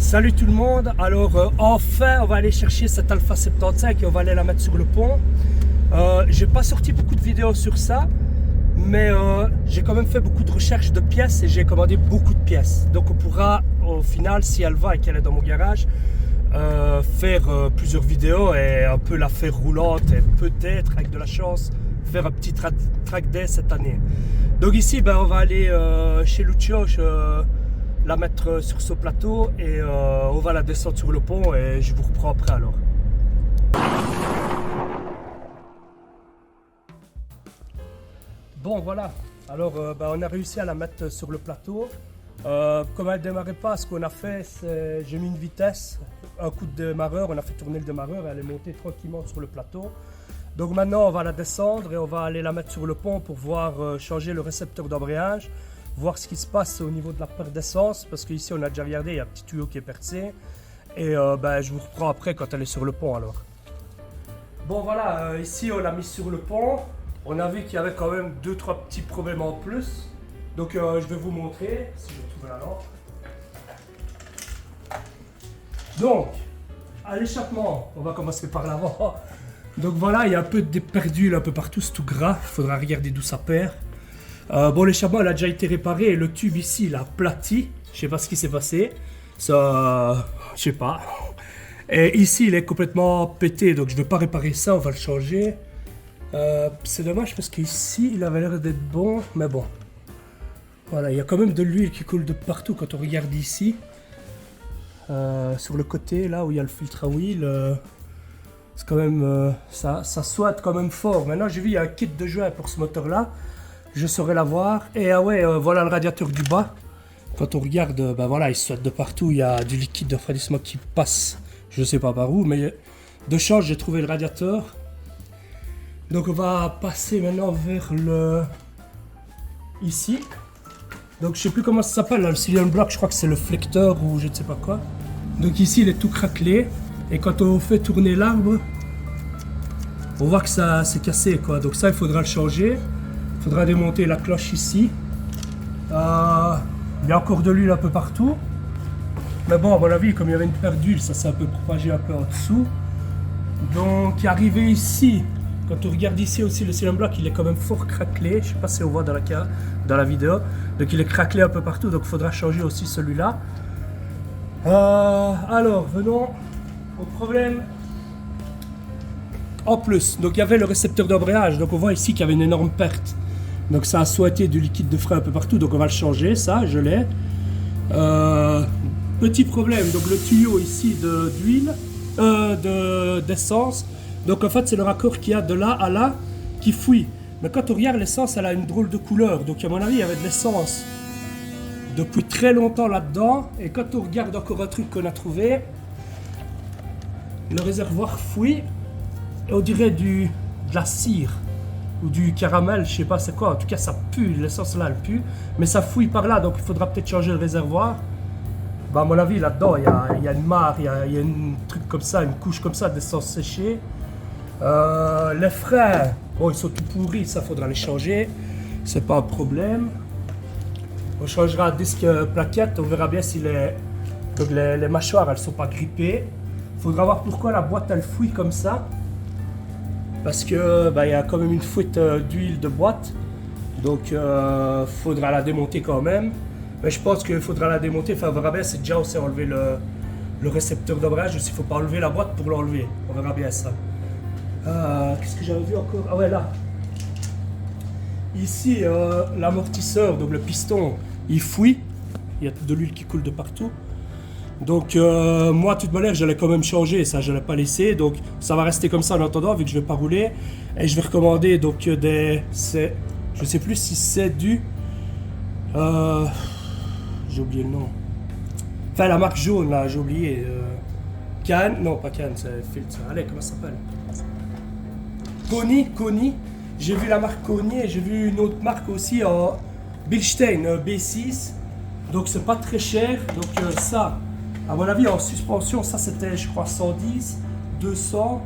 Salut tout le monde, alors enfin on va aller chercher cette Alpha 75 et on va aller la mettre sur le pont. J'ai pas sorti beaucoup de vidéos sur ça, mais j'ai quand même fait beaucoup de recherches de pièces et j'ai commandé beaucoup de pièces. Donc on pourra au final, si elle va et qu'elle est dans mon garage, faire plusieurs vidéos et un peu la faire roulante et peut-être avec de la chance faire un petit track day cette année. Donc ici on va aller chez Lucio, la mettre sur ce plateau et on va la descendre sur le pont et je vous reprends après alors. Bon voilà, alors on a réussi à la mettre sur le plateau. Comme elle ne démarrait pas, ce qu'on a fait, c'est j'ai mis une vitesse, un coup de démarreur, on a fait tourner le démarreur et elle est montée tranquillement sur le plateau. Donc maintenant on va la descendre et on va aller la mettre sur le pont pour voir changer le récepteur d'embrayage, voir ce qui se passe au niveau de la perte d'essence, parce qu'ici on a déjà regardé, il y a un petit tuyau qui est percé et je vous reprends après quand elle est sur le pont alors. Bon voilà, ici on l'a mis sur le pont, on a vu qu'il y avait quand même 2-3 petits problèmes en plus, donc je vais vous montrer si je trouve la lampe. Donc à l'échappement, on va commencer par l'avant. Donc voilà, il y a un peu de perdu un peu partout, c'est tout gras, il faudra regarder d'où ça perd. Bon, l'échappement, elle a déjà été réparé et le tube ici, il a aplati. Je sais pas ce qui s'est passé. Ça, je sais pas. Et ici, il est complètement pété, donc je ne vais pas réparer ça, on va le changer. C'est dommage parce qu'ici, il avait l'air d'être bon, mais bon. Voilà, il y a quand même de l'huile qui coule de partout quand on regarde ici. Sur le côté, là où il y a le filtre à huile, c'est quand même, ça souhaite quand même fort. Maintenant, j'ai vu, il y a un kit de joint pour ce moteur-là. Je saurais l'avoir. Et ah ouais, voilà le radiateur du bas. Quand on regarde, voilà, il saute de partout. Il y a du liquide de refroidissement qui passe. Je ne sais pas par où, mais de chance, j'ai trouvé le radiateur. Donc on va passer maintenant vers le... Ici. Donc je sais plus comment ça s'appelle, le Cillian block, je crois que c'est le flecteur ou je ne sais pas quoi. Donc ici, il est tout craquelé. Et quand on fait tourner l'arbre, on voit que ça s'est cassé, quoi. Donc ça, il faudra le changer. Il faudra démonter la cloche ici. Il y a encore de l'huile un peu partout. Mais bon, à mon avis, comme il y avait une perte d'huile, ça s'est un peu propagé un peu en dessous. Donc, arrivé ici, quand on regarde ici aussi, le Cillian block, il est quand même fort craquelé. Je ne sais pas si on voit dans la vidéo. Donc, il est craquelé un peu partout. Donc, il faudra changer aussi celui-là. Alors, venons au problème. En plus, donc il y avait le récepteur d'embrayage. Donc, on voit ici qu'il y avait une énorme perte. Donc ça a souhaité du liquide de frein un peu partout, donc on va le changer, ça, je l'ai. Petit problème, donc le tuyau ici d'huile, d'essence, donc en fait c'est le raccord qu'il y a de là à là qui fouille. Mais quand on regarde l'essence, elle a une drôle de couleur, donc à mon avis il y avait de l'essence depuis très longtemps là-dedans. Et quand on regarde encore un truc qu'on a trouvé, le réservoir fouille, et on dirait de la cire. Ou du caramel, je sais pas c'est quoi, en tout cas ça pue, l'essence là elle pue, mais ça fouille par là, donc il faudra peut-être changer le réservoir. À mon avis là-dedans il y a une mare, il y a un truc comme ça, une couche comme ça d'essence séchée. Les freins, bon ils sont tout pourris, ça faudra les changer, c'est pas un problème. On changera disque plaquette, on verra bien si les mâchoires elles sont pas grippées. Il faudra voir pourquoi la boîte elle fouille comme ça. Parce que y a quand même une fuite d'huile de boîte, donc faudra la démonter quand même. Mais je pense qu'il faudra la démonter. Enfin, on verra bien. C'est déjà on sait enlever le récepteur d'embrayage. Il ne faut pas enlever la boîte pour l'enlever. On verra bien ça. Qu'est-ce que j'avais vu encore? Ah ouais, là. Ici, l'amortisseur, donc le piston, il fouille. Il y a de l'huile qui coule de partout. Donc moi, de toute manière, je l'ai quand même changé, ça je ne l'ai pas laissé, donc ça va rester comme ça en attendant, vu que je ne vais pas rouler. Et je vais recommander donc je ne sais plus si c'est du... j'ai oublié le nom. Enfin, la marque jaune, là, j'ai oublié. Cannes, non pas Cannes, c'est Filtre. Allez, comment ça s'appelle? Koni. J'ai vu la marque Koni et j'ai vu une autre marque aussi en Bilstein B6. Donc c'est pas très cher, donc ça... À mon avis, en suspension, ça c'était, je crois, 110, 200.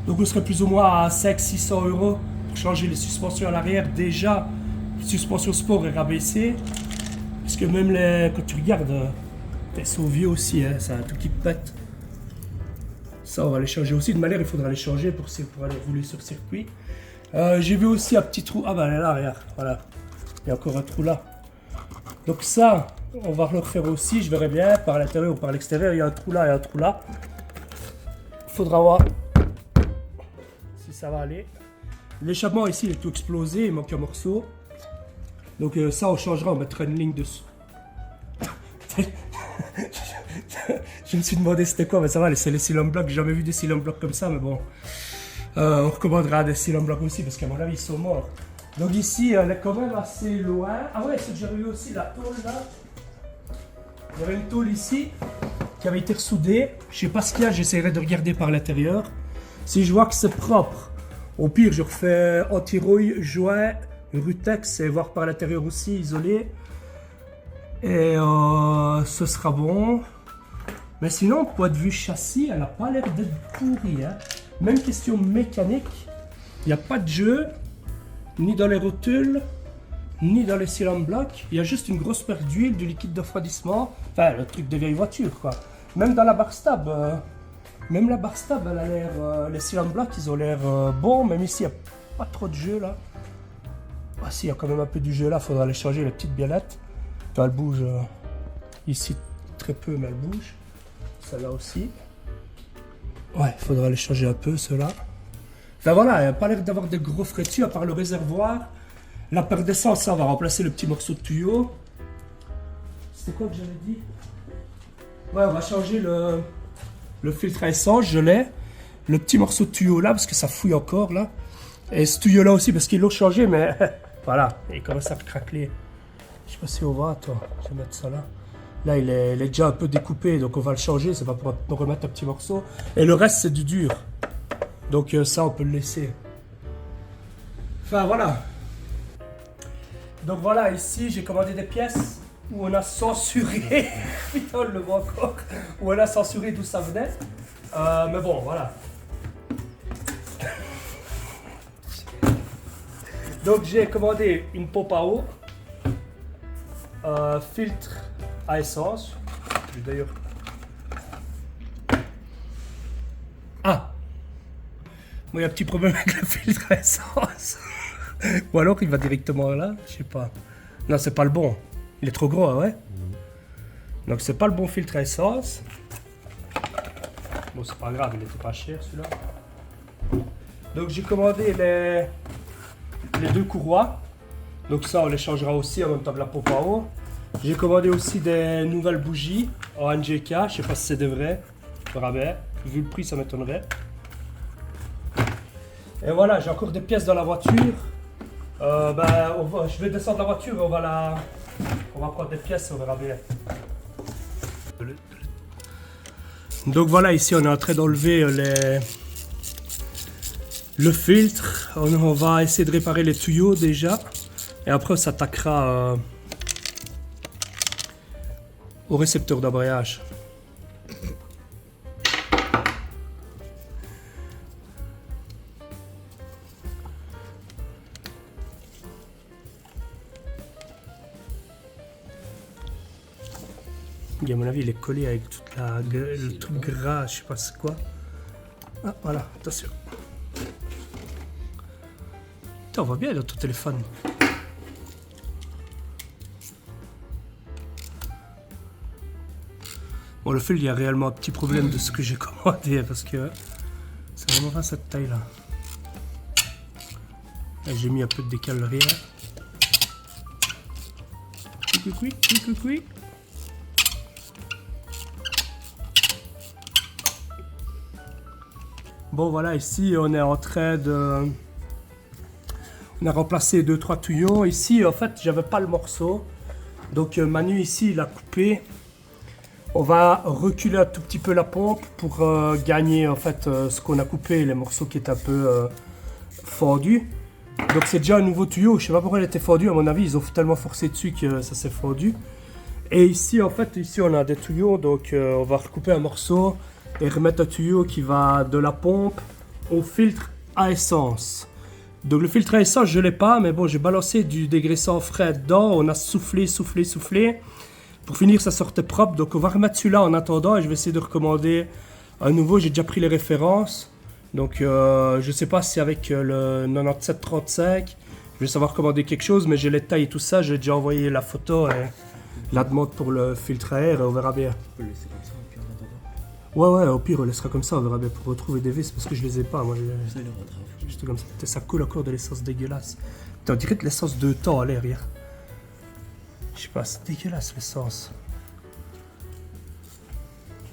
Donc on serait plus ou moins à 500-600 € pour changer les suspensions à l'arrière. Déjà, suspension sport est rabaissée. Parce que même quand tu regardes, Elles sont vieux aussi, hein, ça a tout qui pète. Ça, on va les changer aussi. De manière, il faudra les changer pour aller rouler sur circuit. J'ai vu aussi un petit trou. Ah bah elle est là, regarde. Voilà. Il y a encore un trou là. Donc ça, on va le refaire aussi. Je verrai bien par l'intérieur ou par l'extérieur. Il y a un trou là et un trou là. Il faudra voir si ça va aller. L'échappement ici, il est tout explosé. Il manque un morceau. Donc ça, on changera. On mettra une ligne dessus. Je me suis demandé c'était quoi, mais ça va, c'est les Cylon Block. J'ai jamais vu des Cylon Block comme ça, mais bon. On recommandera des Cylon Block aussi, parce qu'à mon avis, ils sont morts. Donc ici, elle est quand même assez loin. Ah ouais, c'est que j'avais vu aussi la tôle là. Il y avait une tôle ici, qui avait été ressoudée. Je sais pas ce qu'il y a, j'essaierai de regarder par l'intérieur. Si je vois que c'est propre, au pire, je refais anti-rouille, joint, rutex, et voir par l'intérieur aussi, isolé. Et ce sera bon. Mais sinon, point de vue châssis, elle n'a pas l'air d'être pourrie. Hein. Même question mécanique, il n'y a pas de jeu, ni dans les rotules, ni dans les Cylon Block. Il y a juste une grosse perte d'huile, du liquide de refroidissement. Enfin, le truc de vieille voiture, quoi. Même dans la bar stab, même la bar stab, elle a l'air. Les Cylon Block, ils ont l'air bons. Même ici, il n'y a pas trop de jeu, là. Ah si, il y a quand même un peu du jeu, là. Il faudra les changer, les petites biellettes. Elle bouge ici très peu, mais elle bouge. Celle-là aussi. Ouais, il faudra les changer un peu, ceux-là. Enfin voilà, il n'y a pas l'air d'avoir des gros frais dessus, à part le réservoir. La perte d'essence, ça, on va remplacer le petit morceau de tuyau. C'était quoi que j'avais dit? Ouais, on va changer le filtre à essence, je l'ai. Le petit morceau de tuyau là, parce que ça fouille encore là. Et ce tuyau là aussi, parce qu'ils l'ont changé, mais voilà, il commence à craquer. Je sais pas si on voit, attends, je vais mettre ça là. Là, il est déjà un peu découpé, donc on va le changer, ça va pouvoir remettre un petit morceau. Et le reste, c'est du dur. Donc ça, on peut le laisser. Enfin, voilà. Donc voilà, ici, j'ai commandé des pièces où on a censuré, putain, on le voit encore, où on a censuré d'où ça venait. Mais bon, voilà. Donc j'ai commandé une pompe à eau, filtre à essence. D'ailleurs. Ah, moi il y a un petit problème avec le filtre à essence. Ou alors il va directement là, je sais pas. Non, c'est pas le bon. Il est trop gros, hein, ouais. Donc c'est pas le bon filtre à essence. Bon, c'est pas grave, il était pas cher celui-là. Donc j'ai commandé les deux courroies. Donc ça, on les changera aussi en même temps que la pompe à eau. J'ai commandé aussi des nouvelles bougies en NGK. Je sais pas si c'est de vrai. On verra bien. Vu le prix, ça m'étonnerait. Et voilà, j'ai encore des pièces dans la voiture. Je vais descendre la voiture et on va prendre des pièces et on verra bien. Donc voilà, ici on est en train d'enlever le filtre. On va essayer de réparer les tuyaux déjà. Et après on s'attaquera au récepteur d'embrayage. À mon avis, il est collé avec toute le truc gras, je sais pas c'est quoi. Ah, voilà, attention. Putain, on voit bien dans ton téléphone. Bon, le fil, il y a réellement un petit problème de ce que j'ai commandé parce que c'est vraiment pas cette taille là. Là j'ai mis un peu de décalerie. Oui. Bon voilà, ici on est en train de... On a remplacé 2-3 tuyaux. Ici en fait j'avais pas le morceau. Donc Manu ici il a coupé. On va reculer un tout petit peu la pompe pour gagner en fait ce qu'on a coupé, les morceaux qui étaient un peu fendus. Donc c'est déjà un nouveau tuyau. Je sais pas pourquoi il était fendu. À mon avis ils ont tellement forcé dessus que ça s'est fendu. Et ici en fait on a des tuyaux. Donc on va recouper un morceau et remettre un tuyau qui va de la pompe au filtre à essence. Donc le filtre à essence je l'ai pas, mais bon j'ai balancé du dégraissant frais dedans, on a soufflé pour Pour finir, ça sortait propre, donc on va remettre celui-là en attendant et je vais essayer de recommander un nouveau. J'ai déjà pris les références, donc je sais pas si avec le 9735, je vais savoir commander quelque chose, mais j'ai les tailles et tout ça, j'ai déjà envoyé la photo et la demande pour le filtre à air et on verra bien. On peut le laisser comme ça, au pire, en attendant. Ouais, au pire on laissera comme ça, on verra bien pour retrouver des vis parce que je les ai pas, moi. Ça, il le retrave. Juste comme ça, putain, ça coule encore de l'essence dégueulasse. Putain, on dirait de l'essence de temps à l'air, hier. Je sais pas, c'est dégueulasse l'essence.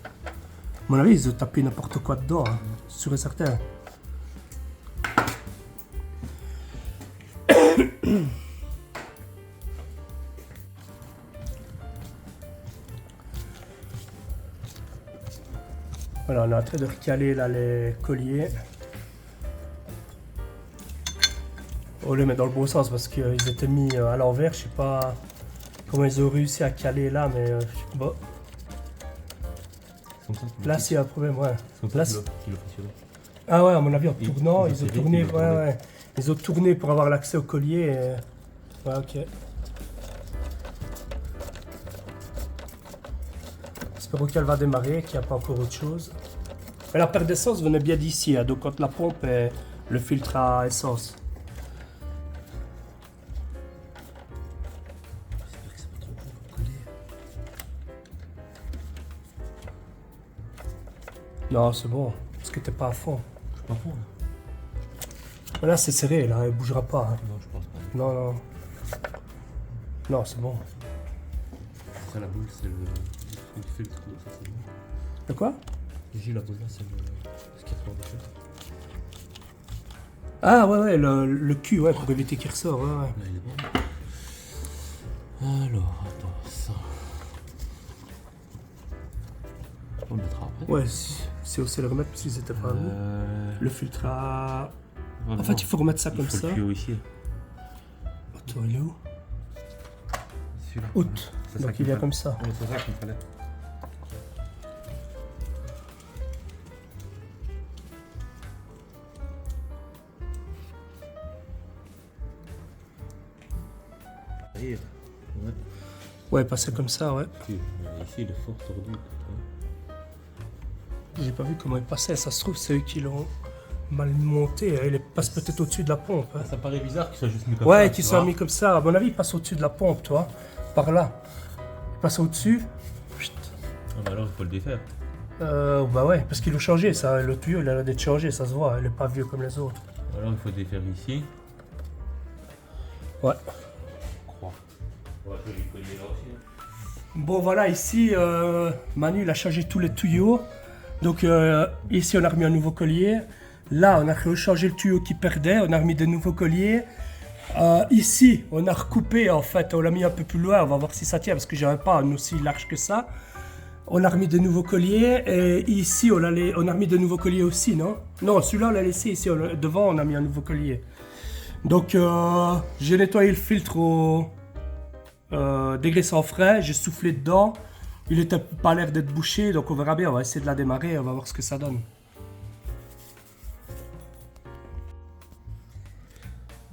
À mon avis, ils ont tapé n'importe quoi dedans, hein, sûr et certain. Voilà, on est en train de recaler là les colliers. On les met dans le bon sens parce qu'ils étaient mis à l'envers. Je sais pas comment ils ont réussi à caler là, mais bon. Là, s'il y a un problème, ouais. Là, ah ouais, à mon avis, en tournant, ils ont tourné. Ouais. Ils ont tourné pour avoir l'accès au collier. Et... Ouais, ok. J'espère qu'elle va démarrer, qu'il n'y a pas encore autre chose. Mais la perte d'essence venait bien d'ici, hein, donc quand la pompe est le filtre à essence. J'espère que c'est pas trop gros pour coller. Non, c'est bon, parce que t'es pas à fond. Je suis pas fond, là. Là, c'est serré, là, elle bougera pas. Hein. Non, je pense pas. Non. Non, c'est bon. Après, la boule, c'est le filtre, ça c'est bon. De quoi? J'ai la boule là, c'est ce qui ressort de fait. Ah ouais, le cul, ouais, pour éviter qu'il ressort, ouais. Là, il est bon. Alors, attends, ça. On le mettra après. Ouais, c'est aussi le remettre parce qu'ils étaient pas mis. Le filtre à... En fait, il faut remettre ça comme ça. Le tuyau ici. Attends, il est où? Celui-là. Out. Donc il vient comme ça. Ouais, c'est ça qu'il fallait. Ouais. Ouais, passer comme ça, ouais. Ici, il est fort tordu. J'ai pas vu comment il passait. Ça se trouve, c'est eux qui l'ont mal monté. Il passe peut-être au-dessus de la pompe. Hein. Ça paraît bizarre qu'il soit juste mis comme ça. Ouais, qu'ils soient mis comme ça. À mon avis, il passe au-dessus de la pompe, toi. Par là. Il passe au-dessus. Chut. Ah bah alors, il faut le défaire. Bah ouais, parce qu'ils l'ont changé. Ça, le tuyau, il a l'air d'être changé, ça se voit. Il est pas vieux comme les autres. Alors, il faut défaire ici. Ouais. Je crois. Ouais, je vais lui coller là aussi. Bon, voilà, ici, Manu, il a changé tous les tuyaux. Donc, ici, on a remis un nouveau collier. Là, on a rechangé le tuyau qui perdait. On a remis des nouveaux colliers. Ici, on a recoupé, en fait. On l'a mis un peu plus loin. On va voir si ça tient, parce que j'ai un panne aussi large que ça. On a remis des nouveaux colliers. Et ici, on a remis de nouveaux colliers aussi, non? Non, celui-là, on l'a laissé ici. Devant, on a mis un nouveau collier. Donc, j'ai nettoyé le filtre au dégraissant frais. J'ai soufflé dedans. Il n'était pas l'air d'être bouché, donc on verra bien. On va essayer de la démarrer. On va voir ce que ça donne.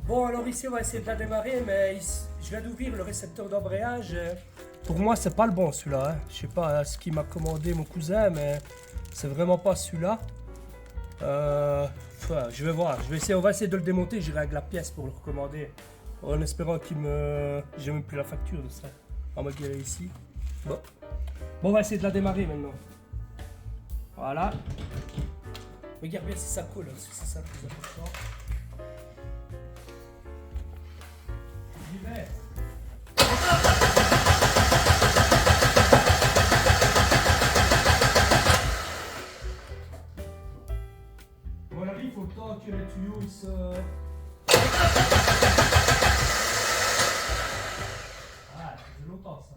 Bon, alors ici, on va essayer de la démarrer, mais je viens d'ouvrir le récepteur d'embrayage. Pour moi, c'est pas le bon, celui-là. Hein. Je sais pas ce qu'il m'a commandé mon cousin, mais c'est vraiment pas celui-là. Je vais voir. On va essayer de le démonter. J'irai avec la pièce pour le recommander. En espérant qu'il me... J'ai même plus la facture de ça. On va guérir ici. Bon, on va essayer de la démarrer maintenant. Voilà. Regarde bien si ça colle, parce que c'est ça le plus important. J'y vais. À mon avis, il faut le temps que les tuyaux ils se... Ah, ça fait longtemps ça.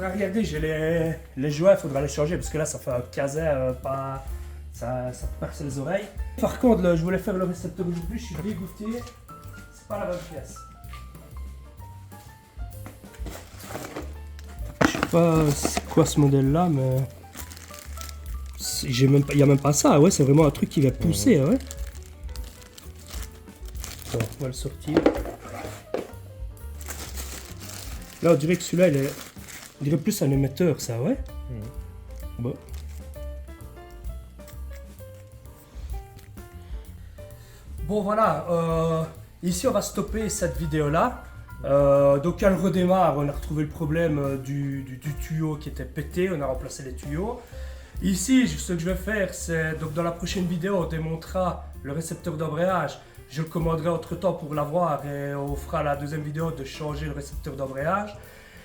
faudra regarder, j'ai les joints, il faudra les changer parce que là ça fait un caset pas. Ça te perce les oreilles. Par contre, là, je voulais faire le récepteur aujourd'hui, je suis dégoûté. C'est pas la bonne pièce. Je sais pas c'est quoi ce modèle là, mais. Il n'y a même pas ça, ouais, c'est vraiment un truc qui va pousser, ouais. Bon, on va le sortir. Là, on dirait que celui-là, on dirait plus un émetteur, ça, ouais. Bon. Bon, voilà, ici, on va stopper cette vidéo-là. Donc, elle redémarre, on a retrouvé le problème du tuyau qui était pété, on a remplacé les tuyaux. Ici, ce que je vais faire, c'est donc dans la prochaine vidéo, on démontera le récepteur d'embrayage. Je le commanderai entre temps pour l'avoir et on fera la deuxième vidéo de changer le récepteur d'embrayage.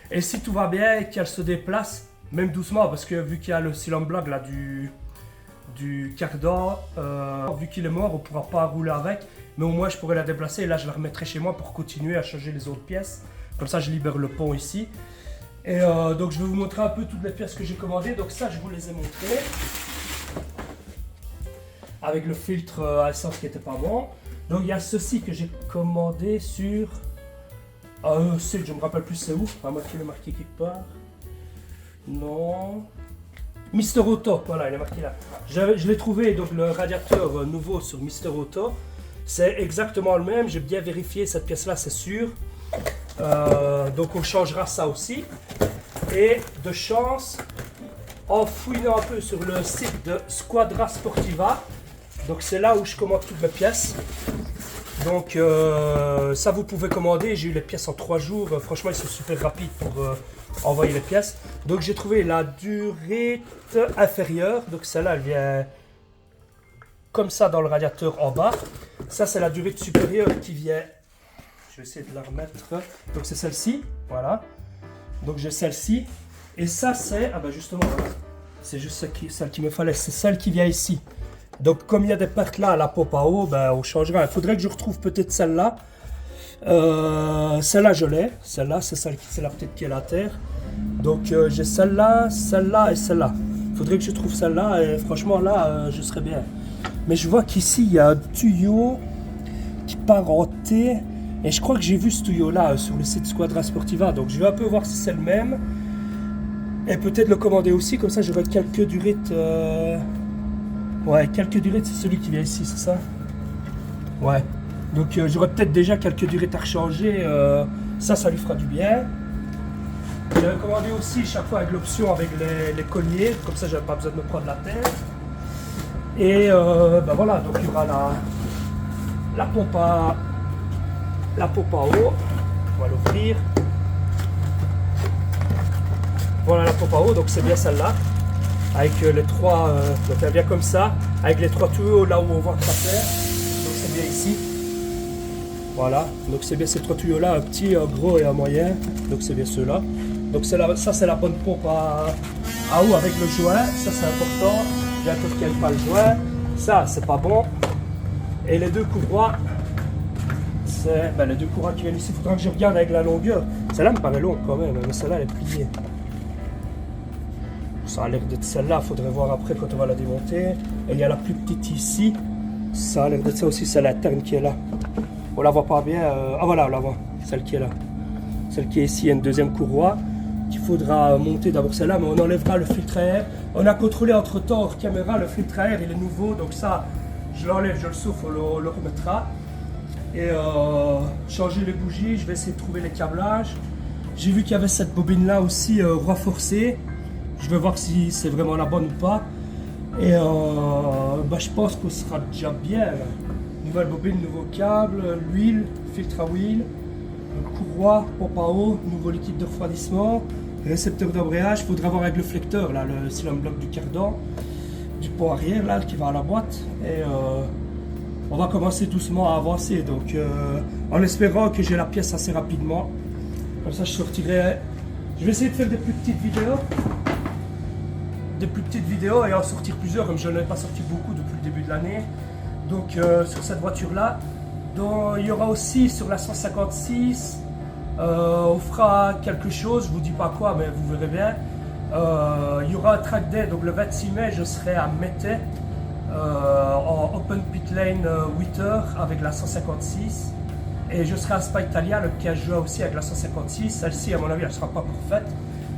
Et si tout va bien, qu'elle se déplace, même doucement, parce que vu qu'il y a le silent bloc là du cardan, vu qu'il est mort, on ne pourra pas rouler avec. Mais au moins, je pourrais la déplacer et là, je la remettrai chez moi pour continuer à changer les autres pièces. Comme ça, je libère le pont ici. Et donc je vais vous montrer un peu toutes les pièces que j'ai commandées. Donc ça, je vous les ai montrées. Avec le filtre à essence qui n'était pas bon. Donc il y a ceci que j'ai commandé sur... je ne me rappelle plus c'est où. À moi qui l'ai marqué quelque part. Non... Mister Auto, voilà, il est marqué là. Je l'ai trouvé, donc le radiateur nouveau sur Mister Auto. C'est exactement le même, j'ai bien vérifié cette pièce-là, c'est sûr. Donc on changera ça aussi. Et de chance, en fouillant un peu sur le site de Squadra Sportiva, donc c'est là où je commande toutes mes pièces. Donc ça vous pouvez commander, j'ai eu les pièces en 3 jours, franchement ils sont super rapides pour envoyer les pièces. Donc j'ai trouvé la durite inférieure, donc celle-là elle vient comme ça dans le radiateur en bas. Ça c'est la durite supérieure qui vient... Je vais essayer de la remettre. Donc c'est celle-ci, voilà. Donc j'ai celle-ci. Et ça c'est... Ah ben justement, voilà. C'est juste celle qui me fallait. C'est celle qui vient ici. Donc comme il y a des pertes là à la pompe à eau, ben, on changera. Il faudrait que je retrouve peut-être celle-là. Celle-là je l'ai. Celle-là, c'est la petite qui est à terre. Donc j'ai celle-là, celle-là et celle-là. Il faudrait que je trouve celle-là. Et franchement là, je serais bien. Mais je vois qu'ici, il y a un tuyau qui part en T. Et je crois que j'ai vu ce tuyau-là sur le site Squadra Sportiva. Donc je vais un peu voir si c'est le même. Et peut-être le commander aussi. Comme ça, j'aurai quelques durites. Ouais, quelques durites, c'est celui qui vient ici, c'est ça? Ouais. Donc j'aurai peut-être déjà quelques durites à rechanger. Ça lui fera du bien. J'avais commandé aussi chaque fois avec l'option avec les colliers. Comme ça, j'avais pas besoin de me prendre la tête. Et ben voilà, donc il y aura la pompe à eau. On va l'ouvrir. Voilà la pompe à eau, donc c'est bien celle-là. Avec les trois, donc elle vient comme ça, avec les 3 tuyaux là où on voit que ça fait. Donc c'est bien ici. Voilà, donc c'est bien ces 3 tuyaux là, un petit, un gros et un moyen. Donc c'est bien ceux-là. Donc ça c'est la bonne pompe à eau avec le joint, ça c'est important. J'ai un peu qu'il n'y a pas le joint. Ça c'est pas bon. Et les deux courroies, c'est les deux courroies qui viennent ici. Il faudra que je regarde avec la longueur. Celle-là me paraît longue quand même, mais celle-là elle est pliée. Ça a l'air d'être celle-là, il faudrait voir après quand on va la démonter. Et il y a la plus petite ici. Ça a l'air d'être ça aussi, c'est l'interne qui est là. On la voit pas bien. Ah voilà, on la voit, celle qui est là. Celle qui est ici, il y a une deuxième courroie. Il faudra monter d'abord celle-là, mais on enlèvera le filtre à air. On a contrôlé entre temps hors caméra, le filtre à air il est nouveau, donc ça, je l'enlève, je le souffle, on le remettra. Et changer les bougies, je vais essayer de trouver les câblages. J'ai vu qu'il y avait cette bobine là aussi renforcée. Je vais voir si c'est vraiment la bonne ou pas. Et je pense que ce sera déjà bien. Là. Nouvelle bobine, nouveau câble, l'huile, filtre à huile, courroie, pompe à eau, nouveau liquide de refroidissement, récepteur d'embrayage. Il faudra voir avec le flecteur, là, le silent bloc du cardan, du pont arrière là, qui va à la boîte. Et on va commencer doucement à avancer. Donc en espérant que j'ai la pièce assez rapidement. Comme ça je sortirai. Je vais essayer de faire des plus petites vidéos. Et en sortir plusieurs, comme je n'en ai pas sorti beaucoup depuis le début de l'année. Donc sur cette voiture là, il y aura aussi sur la 156 On fera quelque chose, je vous dis pas quoi, mais vous verrez bien. Il y aura un track day, donc le 26 mai, je serai à Mété, en Open Pit Lane 8h avec la 156. Et je serai à Spa Italia le 15 juin aussi avec la 156. Celle-ci, à mon avis, elle ne sera pas pour faite.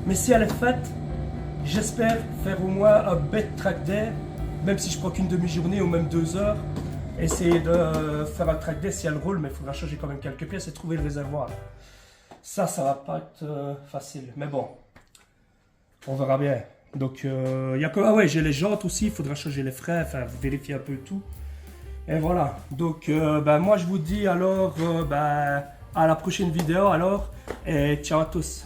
Mais si elle est faite, j'espère faire au moins un bête track day, même si je prends qu'une demi-journée ou même 2 heures. Essayer de faire un track day si elle roule, mais il faudra changer quand même quelques pièces et trouver le réservoir. Ça va pas être facile. Mais bon, on verra bien. Donc, il y a que... Ah ouais, j'ai les jantes aussi, il faudra changer les freins, enfin, vérifier un peu tout. Et voilà. Donc, moi, je vous dis alors, à la prochaine vidéo alors. Et ciao à tous.